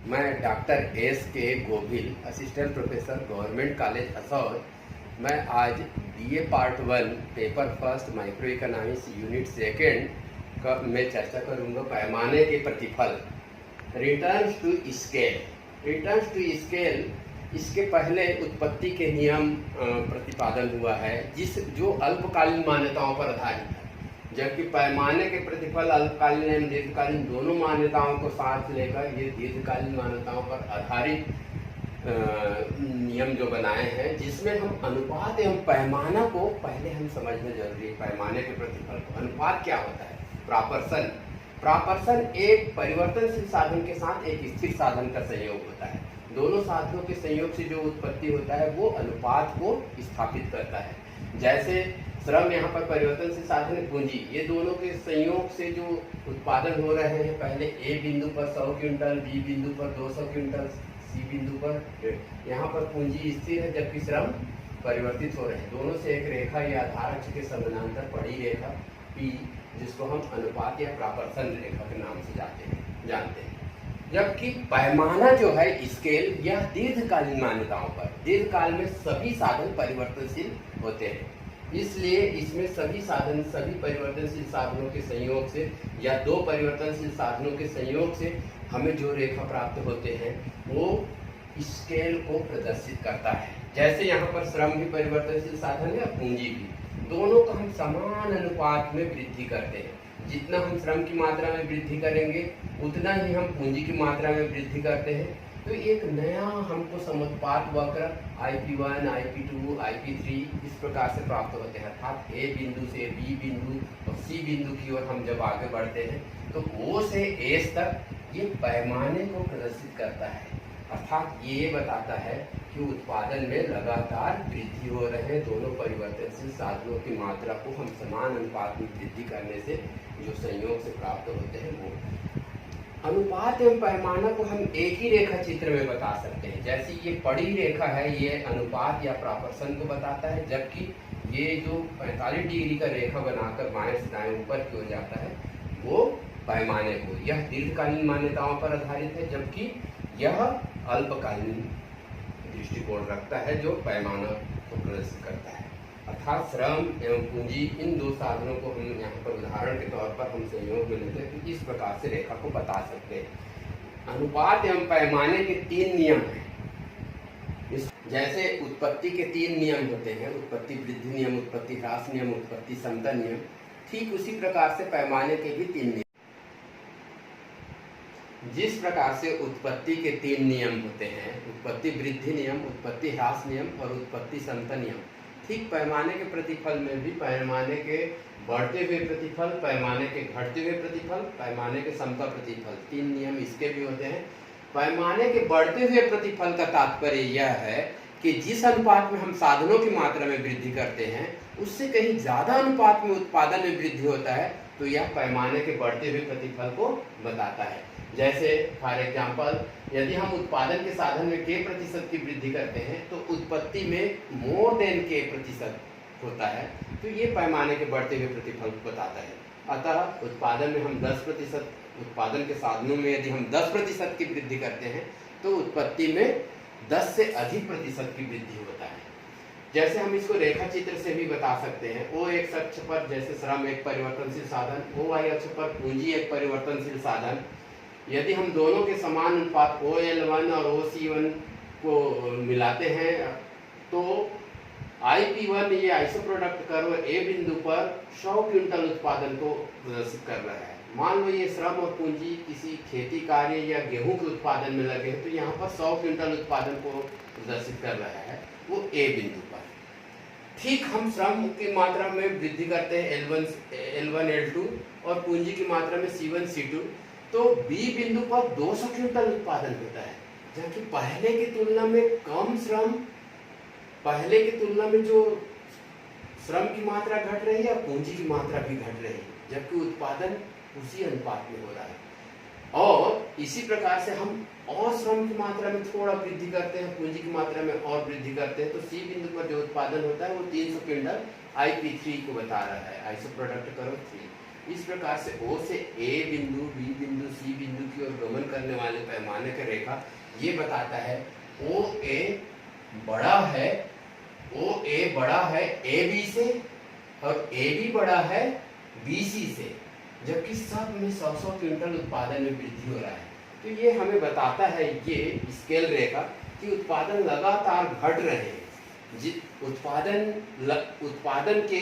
मैं doctor S K Gobhil, assistant professor, government college Asaur. मैं आज BA part 1 paper first micro economics unit second का में चर्चा करूंगा पैमाने के प्रतिफल। Returns to scale. Returns to scale, इसके पहले उत्पत्ति के नियम प्रतिपादन हुआ है जो अल्पकालीन मान्यताओं पर आधारित है, जबकि पैमाने के प्रतिफल अल्पकालीन एवं दीर्घकालीन दोनों मान्यताओं को साथ लेकर ये दीर्घकालीन मान्यताओं पर आधारित नियम जो बनाए हैं, जिसमें हम अनुपात एवं पैमाना को पहले हम समझना जरूरी है। पैमाने के प्रतिफल को, अनुपात क्या होता है? प्रापर्सन। प्रापर्सन एक परिवर्तनशील साधन के साथ एक स्थिर साधन का संयोग होता है। दोनों साधनों के संयोग से जो उत्पत्ति होता है वो अनुपात को स्थापित करता है। जैसे श्रम यहाँ पर परिवर्तनशील साधन है, पूंजी, ये दोनों के संयोग से जो उत्पादन हो रहे हैं, पहले ए बिंदु पर 100 क्विंटल, बी बिंदु पर 200 क्विंटल, सी बिंदु पर, यहाँ पर पूंजी स्थिर है जबकि श्रम परिवर्तित हो रहे हैं। दोनों से एक रेखा या आधार अक्ष के समानांतर पड़ी रेखा पी, जिसको हम अनुपात या प्रापर्सन रेखा के नाम से जानते हैं। जबकि पैमाना जो है स्केल, यह दीर्घकालीन मान्यताओं पर, दीर्घकाल में सभी साधन परिवर्तनशील होते हैं, इसलिए इसमें सभी परिवर्तनशील साधनों के संयोग से या दो परिवर्तनशील साधनों के संयोग से हमें जो रेखा प्राप्त होते हैं वो स्केल को प्रदर्शित करता है। जैसे यहाँ पर श्रम भी परिवर्तनशील साधन है और पूंजी भी, दोनों का हम समान अनुपात में वृद्धि करते हैं। जितना हम श्रम की मात्रा में वृद्धि करेंगे उतना ही हम पूंजी की मात्रा में वृद्धि करते हैं। तो एक नया हमको समुत्पाद वक्र IP1, IP2, IP3 इस प्रकार से प्राप्त होते हैं। अर्थात ए बिंदु से बी बिंदु और सी बिंदु की ओर हम जब आगे बढ़ते हैं तो ओ से एस तक ये पैमाने को प्रदर्शित करता है। अर्थात ये बताता है कि उत्पादन में लगातार वृद्धि हो रहे हैं। दोनों परिवर्तनशील साधनों की मात्रा को हम समान अनुपात में वृद्धि करने से जो संयोग से प्राप्त होते हैं वो अनुपात एवं पैमाना को हम एक ही रेखा चित्र में बता सकते हैं। जैसे ये पड़ी रेखा है, ये अनुपात या प्रापर्सन को बताता है, जबकि ये जो 45 डिग्री का रेखा बनाकर बाएं से दाएं ऊपर की ओर जाता है वो पैमाने को, यह दीर्घकालीन मान्यताओं पर आधारित है, जबकि यह अल्पकालीन दृष्टिकोण रखता है जो पैमाना को प्रदर्शित करता है। अर्थात श्रम एवं पूंजी, इन दो साधनों को हम यहाँ पर उदाहरण के तौर पर हम संयोग में लेते हैं तो इस प्रकार से रेखा को बता सकते हैं। अनुपात एवं पैमाने के 3 नियम हैं। जैसे उत्पत्ति के 3 नियम होते हैं, उत्पत्ति वृद्धि नियम, उत्पत्ति ह्रास नियम, उत्पत्ति समता नियम, ठीक उसी प्रकार से पैमाने के भी 3 नियम। जिस प्रकार से उत्पत्ति के 3 नियम होते हैं, उत्पत्ति वृद्धि नियम, उत्पत्ति ह्रास नियम और उत्पत्ति समता नियम, ठीक पैमाने के प्रतिफल में भी पैमाने के बढ़ते हुए प्रतिफल, पैमाने के घटते हुए प्रतिफल, पैमाने के समता प्रतिफल, 3 नियम इसके भी होते हैं। पैमाने के बढ़ते हुए प्रतिफल का तात्पर्य यह है कि जिस अनुपात में हम साधनों की मात्रा में वृद्धि करते हैं उससे कहीं ज्यादा अनुपात में उत्पादन में वृद्धि होता है, तो यह पैमाने के बढ़ते हुए प्रतिफल को बताता है। जैसे फॉर एग्जाम्पल, यदि हम उत्पादन के साधन में K% की वृद्धि करते हैं तो उत्पत्ति में मोर देन K% होता है, तो ये पैमाने के बढ़ते हुए प्रतिफल को बताता है। अतः उत्पादन में हम 10%, उत्पादन के साधनों में यदि हम 10% की वृद्धि करते हैं तो उत्पत्ति में 10 से अधिक प्रतिशत की वृद्धि होता है। जैसे हम इसको रेखा चित्र से भी बता सकते हैं। O एक्स अक्ष पर जैसे श्रम एक परिवर्तनशील साधन, OY अक्ष पर पूंजी एक परिवर्तनशील साधन, यदि हम दोनों के समान अनुपात OL1 और OC1 को मिलाते हैं तो IP1 ये आइसो प्रोडक्ट कर्व A बिंदु पर 100 क्विंटल उत्पादन को प्रदर्शित कर रहा है। मान लो ये श्रम और पूंजी किसी खेती कार्य या गेहूं के उत्पादन में लगे हैं, तो यहाँ पर 100 क्विंटल उत्पादन को प्रदर्शित कर रहा है वो A बिंदु पर। ठीक हम श्रम की मात्रा में वृद्धि करते हैं L1 L2 और पूंजी की मात्रा में C1 C2, तो B बिंदु पर 200 क्विंटल उत्पादन होता है, जबकि पहले की तुलना में कम श्रम, पहले की तुलना में जो श्रम की मात्रा घट रही है और पूंजी की मात्रा भी घट रही है, जबकि उत्पादन उसी अनुपात में हो रहा है। और इसी प्रकार से हम और श्रम की मात्रा में थोड़ा वृद्धि करते हैं, पूंजी की मात्रा में और वृद्धि करते हैं, तो C बिंदु पर जो उत्पादन होता है वो 300 क्विंटल IP3 को बता रहा है, आइसो प्रोडक्ट कर्व 3। इस प्रकार से O से A बिंदु, B बिंदु, C बिंदु की ओर गमन करने वाले पैमाने का रेखा ये बताता है OA बड़ा है, OA बड़ा है AB से और AB बड़ा है BC से, जबकि सब में 100-100 क्विंटल उत्पादन में वृद्धि हो रहा है। तो ये हमें बताता है, ये स्केल रेखा, कि उत्पादन लगातार घट रहे हैं। उत्पादन के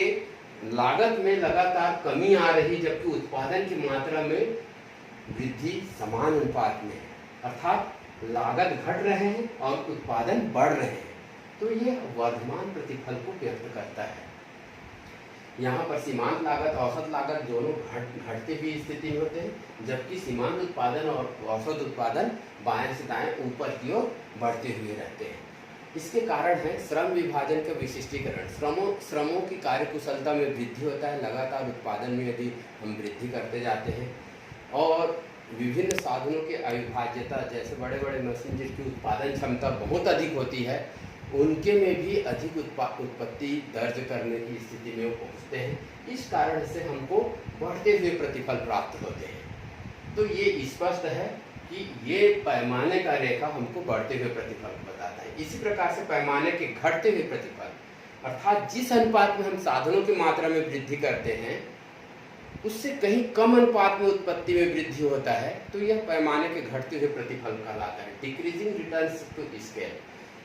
लागत में लगातार कमी आ रही, जबकि उत्पादन की मात्रा में वृद्धि समान अनुपात में है, अर्थात लागत घट रहे हैं और उत्पादन बढ़ रहे हैं। तो यह वर्धमान प्रतिफल को व्यक्त करता है। यहाँ पर सीमांत लागत, औसत लागत दोनों घटते हुई स्थिति में होते हैं, जबकि सीमांत उत्पादन और औसत उत्पादन बाएं से दाएं ऊपर की ओर बढ़ते हुए रहते हैं। इसके कारण है श्रम विभाजन का विशिष्टीकरण। श्रमों की कार्यकुशलता में वृद्धि होता है लगातार उत्पादन में यदि हम वृद्धि करते जाते हैं, और विभिन्न साधनों की अविभाज्यता, जैसे बड़े बड़े मशीन जिसकी उत्पादन क्षमता बहुत अधिक होती है, उनके में भी अधिक उत्पत्ति दर्ज करने की स्थिति में वो पहुँचते हैं। इस कारण से हमको बढ़ते हुए प्रतिफल प्राप्त होते हैं। तो ये स्पष्ट है कि ये पैमाने का रेखा हमको बढ़ते हुए प्रतिफल को बताता है। इसी प्रकार से पैमाने के घटते हुए प्रतिफल, अर्थात जिस अनुपात में हम साधनों की मात्रा में वृद्धि करते हैं उससे कहीं कम अनुपात में उत्पत्ति में वृद्धि होता है, तो यह पैमाने के घटते हुए प्रतिफल कहलाता है, डिक्रीजिंग रिटर्न्स टू स्केल।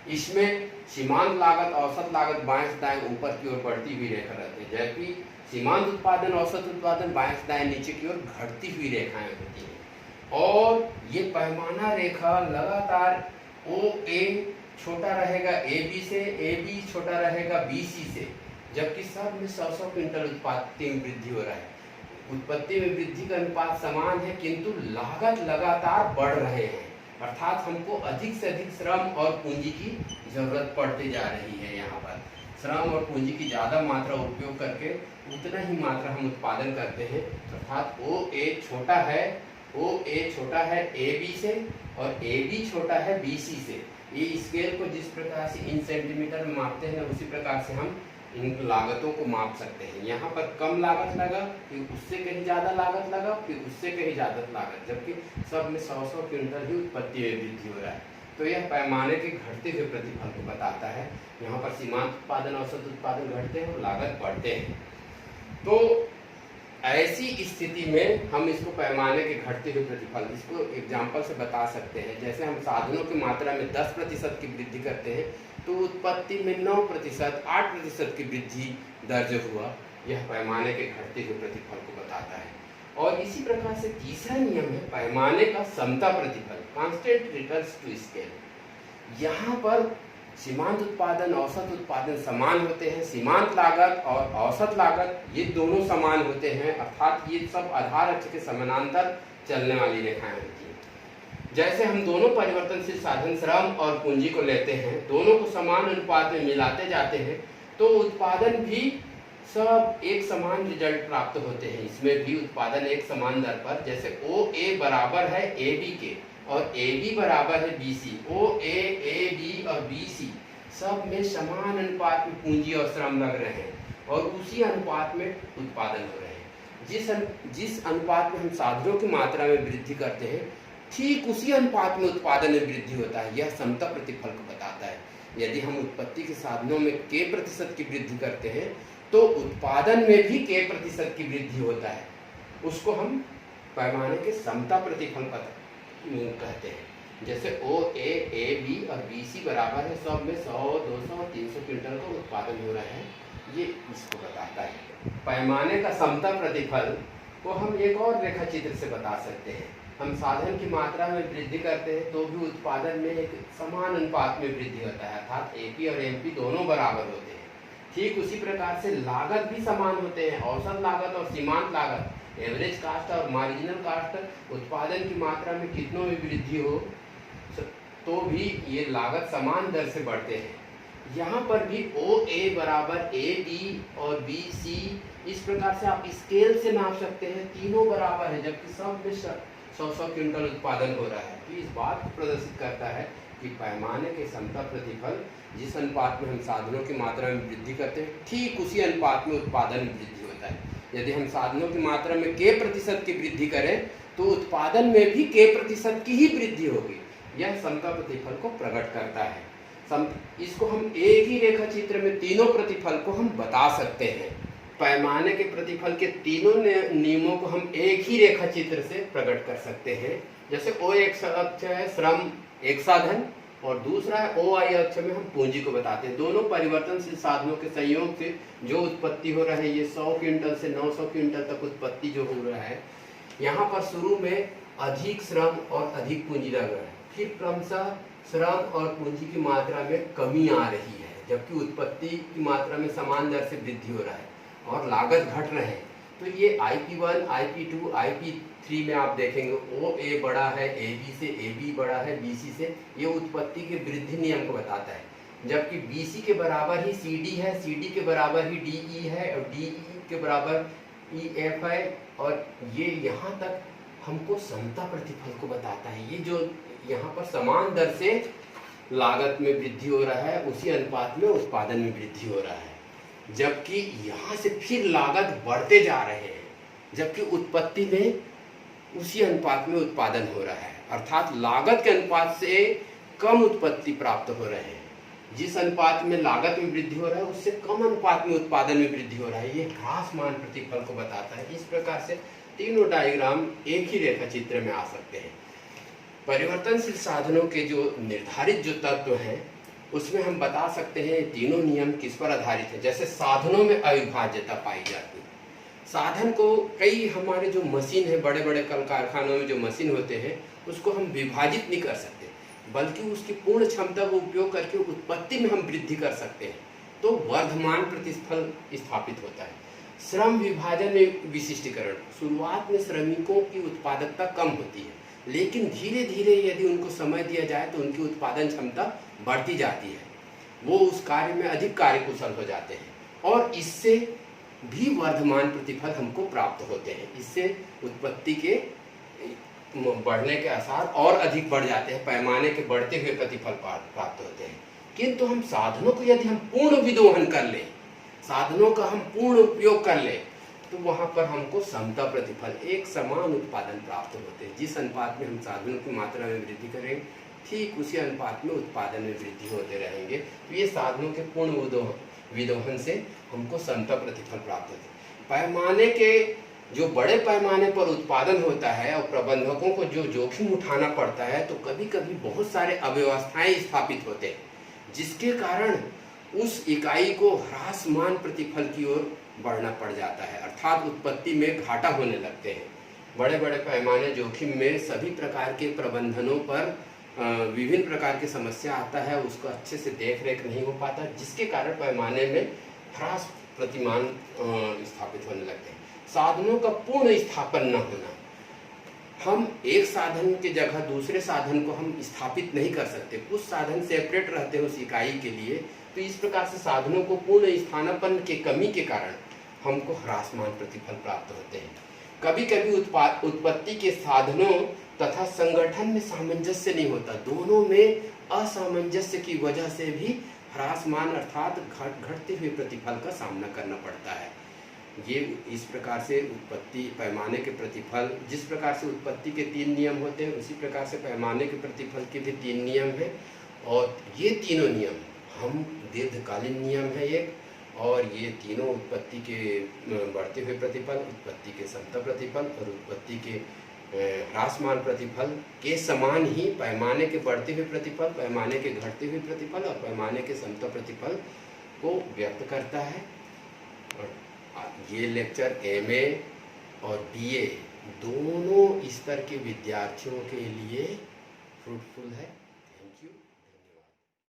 इसमें सीमांत लागत, औसत लागत बाएं से दाएं ऊपर की ओर बढ़ती हुई रेखा रहती है, जबकि सीमांत उत्पादन, औसत उत्पादन बाएं से दाएं नीचे की ओर घटती हुई रेखाएं होती हैं। और ये पैमाना रेखा लगातार OA छोटा रहेगा AB से, AB छोटा रहेगा BC से, जबकि सब में 100-100 क्विंटल उत्पत्ति में वृद्धि हो रहा है। उत्पत्ति में वृद्धि का अनुपात समान है, किंतु लागत लगातार बढ़ रहे हैं, अर्थात हमको अधिक से अधिक श्रम और पूंजी की जरूरत पड़ती जा रही है। यहाँ पर श्रम और पूंजी की ज़्यादा मात्रा उपयोग करके उतना ही मात्रा हम उत्पादन करते हैं, अर्थात OA छोटा है AB से और AB छोटा है BC से। ये स्केल को जिस प्रकार से इन सेंटीमीटर में मापते हैं, उसी प्रकार से हम इन लागतों को माप सकते हैं। यहाँ पर कम लागत लगा, फिर उससे कहीं ज़्यादा लागत लगा, फिर उससे कहीं ज़्यादा लागत, जबकि सब में 100-100 क्विंटल ही उत्पत्ति में वृद्धि हो रहा है। तो यह पैमाने के घटते हुए प्रतिफल को बताता है। यहाँ पर सीमांत उत्पादन, औसत उत्पादन घटते हैं और लागत बढ़ते हैं। तो ऐसी स्थिति में हम इसको पैमाने के घटते हुए प्रतिफल, इसको एग्जाम्पल से बता सकते हैं। जैसे हम साधनों की मात्रा में 10% की वृद्धि करते हैं, तो उत्पत्ति में 9%, 8% की वृद्धि दर्ज हुआ। यह पैमाने के घटते हुए प्रतिफल को बताता है। और इसी प्रकार से तीसरा नियम है पैमाने का समता प्रतिफल, कांस्टेंट रिटर्न्स टू स्केल। यहाँ पर सीमांत उत्पादन, औसत उत्पादन समान होते हैं, सीमांत लागत और औसत लागत ये दोनों समान होते हैं, अर्थात ये सब आधार अक्ष के समानांतर चलने वाली रेखाएं होती हैं। जैसे हम दोनों परिवर्तनशील साधन श्रम और पूंजी को लेते हैं, दोनों को समान अनुपात में मिलाते जाते हैं, तो उत्पादन भी सब एक समान रिजल्ट प्राप्त होते हैं। इसमें भी उत्पादन एक समान दर पर, जैसे OA बराबर है AB के और AB बराबर है BC, OA, AB और BC सब में समान अनुपात में पूंजी और श्रम लग रहे हैं और उसी अनुपात में उत्पादन हो रहे हैं। जिस अनुपात में हम साधनों की मात्रा में वृद्धि करते हैं, ठीक उसी अनुपात में उत्पादन में वृद्धि होता है। यह समता प्रतिफल को बताता है। यदि हम उत्पत्ति के साधनों में K% की वृद्धि करते हैं, तो उत्पादन में भी K% की वृद्धि होता है। उसको हम पैमाने के समता प्रतिफल कहते हैं। जैसे OA, AB और BC बराबर है, सब में 100, 200, 300 क्विंटल का उत्पादन हो रहा है, ये इसको बताता है। पैमाने का समता प्रतिफल को हम एक और रेखा चित्र से बता सकते हैं। हम साधन की मात्रा में वृद्धि करते हैं तो भी उत्पादन में एक समान अनुपात में वृद्धि होता है, अर्थात AP और MP दोनों बराबर होते हैं। ठीक उसी प्रकार से लागत भी समान होते हैं। औसत लागत और सीमांत लागत, एवरेज कास्ट और मार्जिनल कास्ट, उत्पादन की मात्रा में कितनों में वृद्धि हो तो भी ये लागत समान दर से बढ़ते हैं। यहाँ पर भी OA बराबर AB और BC, इस प्रकार से आप स्केल से नाप सकते हैं, तीनों बराबर है, जबकि सब में 100-100 क्विंटल उत्पादन हो रहा है। तो इस बात को प्रदर्शित करता है कि पैमाने के समता प्रतिफल, जिस अनुपात में हम साधनों की मात्रा में वृद्धि करते हैं, ठीक उसी अनुपात में उत्पादन में वृद्धि होता है। यदि हम साधनों की मात्रा में k% की वृद्धि करें तो उत्पादन में भी k% की ही वृद्धि होगी। यह समता प्रतिफल को प्रकट करता है। इसको हम एक ही रेखा चित्र में तीनों प्रतिफल को हम बता सकते हैं। पैमाने के प्रतिफल के तीनों नियमों को हम एक ही रेखा चित्र से प्रकट कर सकते हैं। जैसे O एक अक्ष है श्रम एक साधन और दूसरा है OI अक्ष में हम पूंजी को बताते हैं। दोनों परिवर्तनशील साधनों के संयोग से जो उत्पत्ति हो रहा है, ये 100 क्विंटल से 900 क्विंटल तक उत्पत्ति जो हो रहा है, यहाँ पर शुरू में अधिक श्रम और अधिक पूंजी लग रहा है, फिर क्रमशः श्रम और पूंजी की मात्रा में कमी आ रही है, जबकि उत्पत्ति की मात्रा में समान दर से वृद्धि हो रहा है और लागत घट रहे हैं। तो ये IP1, IP2, IP3 में आप देखेंगे OA बड़ा है AB से, AB बड़ा है BC से, ये उत्पत्ति के वृद्धि नियम को बताता है। जबकि BC के बराबर ही CD है, CD के बराबर ही DE है और DE के बराबर EF है, और ये यहाँ तक हमको समता प्रतिफल को बताता है। ये जो यहाँ पर समान दर से लागत में वृद्धि हो रहा है, उसी अनुपात में उत्पादन में वृद्धि हो रहा है, जबकि यहाँ से फिर लागत बढ़ते जा रहे हैं, जबकि उत्पत्ति में उसी अनुपात में उत्पादन हो रहा है। अर्थात लागत के अनुपात से कम उत्पत्ति प्राप्त हो रहे हैं। जिस अनुपात में लागत में वृद्धि हो रहा है उससे कम अनुपात में उत्पादन में वृद्धि हो रहा है। ये ह्रासमान प्रतिफल को बताता है। इस प्रकार से तीनों डायग्राम एक ही रेखा चित्र में आ सकते हैं। परिवर्तनशील साधनों के जो निर्धारित जो तत्व हैं उसमें हम बता सकते हैं तीनों नियम किस पर आधारित है। जैसे साधनों में अविभाज्यता पाई जाती है। साधन को कई हमारे जो मशीन है, बड़े बड़े कल कारखानों में जो मशीन होते हैं, उसको हम विभाजित नहीं कर सकते, बल्कि उसकी पूर्ण क्षमता का उपयोग करके उत्पत्ति में हम वृद्धि कर सकते हैं, तो वर्धमान प्रतिफल स्थापित होता है। श्रम विभाजन में विशिष्टीकरण, शुरुआत में श्रमिकों की उत्पादकता कम होती है, लेकिन धीरे धीरे यदि उनको समय दिया जाए तो उनकी उत्पादन क्षमता बढ़ती जाती है, वो उस कार्य में अधिक कार्यकुशल हो जाते हैं और इससे भी वर्धमान प्रतिफल हमको प्राप्त होते हैं। इससे उत्पत्ति के बढ़ने के आसार और अधिक बढ़ जाते हैं, पैमाने के बढ़ते हुए प्रतिफल प्राप्त होते हैं। किंतु हम साधनों को यदि हम पूर्ण विदोहन कर लें, साधनों का हम पूर्ण उपयोग कर लें, तो वहाँ पर हमको समता प्रतिफल, एक समान उत्पादन प्राप्त होते हैं। जिस अनुपात में हम साधनों की मात्रा में वृद्धि करेंगे, ठीक उसी अनुपात में उत्पादन में वृद्धि होते रहेंगे। तो ये साधनों के पूर्ण विदोहन से हमको समता प्रतिफल प्राप्त होते हैं। पैमाने के जो बड़े पैमाने पर उत्पादन होता है और प्रबंधकों को जो जोखिम उठाना पड़ता है, तो कभी कभी बहुत सारे अव्यवस्थाएं स्थापित होते हैं, जिसके कारण उस इकाई को ह्रासमान प्रतिफल की ओर बढ़ना पड़ जाता है, अर्थात उत्पत्ति में घाटा होने लगते हैं। बड़े बड़े पैमाने जोखिम में सभी प्रकार के प्रबंधनों पर विभिन्न प्रकार की समस्या आता है, उसको अच्छे से देख रेख नहीं हो पाता, जिसके कारण पैमाने में ह्रास प्रतिमान स्थापित होने लगते हैं। साधनों का पूर्ण स्थापन न होना, हम एक साधन के जगह दूसरे साधन को हम स्थापित नहीं कर सकते, कुछ साधन सेपरेट रहते हैं उस इकाई के लिए। तो इस प्रकार से साधनों को पूर्ण स्थानापन्न के कमी के कारण हमको ह्रासमान प्रतिफल प्राप्त होते हैं। कभी कभी उत्पत्ति के साधनों तथा संगठन में सामंजस्य नहीं होता, दोनों में असामंजस्य की वजह से भी ह्रासमान अर्थात घटते हुए प्रतिफल का सामना करना पड़ता है। ये इस प्रकार से उत्पत्ति पैमाने के प्रतिफल, जिस प्रकार से उत्पत्ति के 3 नियम होते हैं, उसी प्रकार से पैमाने के प्रतिफल के भी 3 नियम हैं। और ये तीनों नियम हम दीर्घकालीन नियम है एक, और ये तीनों उत्पत्ति के बढ़ते हुए प्रतिफल, उत्पत्ति के समता प्रतिफल और उत्पत्ति के ह्रासमान प्रतिफल के समान ही पैमाने के बढ़ते हुए प्रतिफल, पैमाने के घटते हुए प्रतिफल और पैमाने के समता प्रतिफल को व्यक्त करता है। और ये लेक्चर MA और BA दोनों स्तर के विद्यार्थियों के लिए फ्रूटफुल है।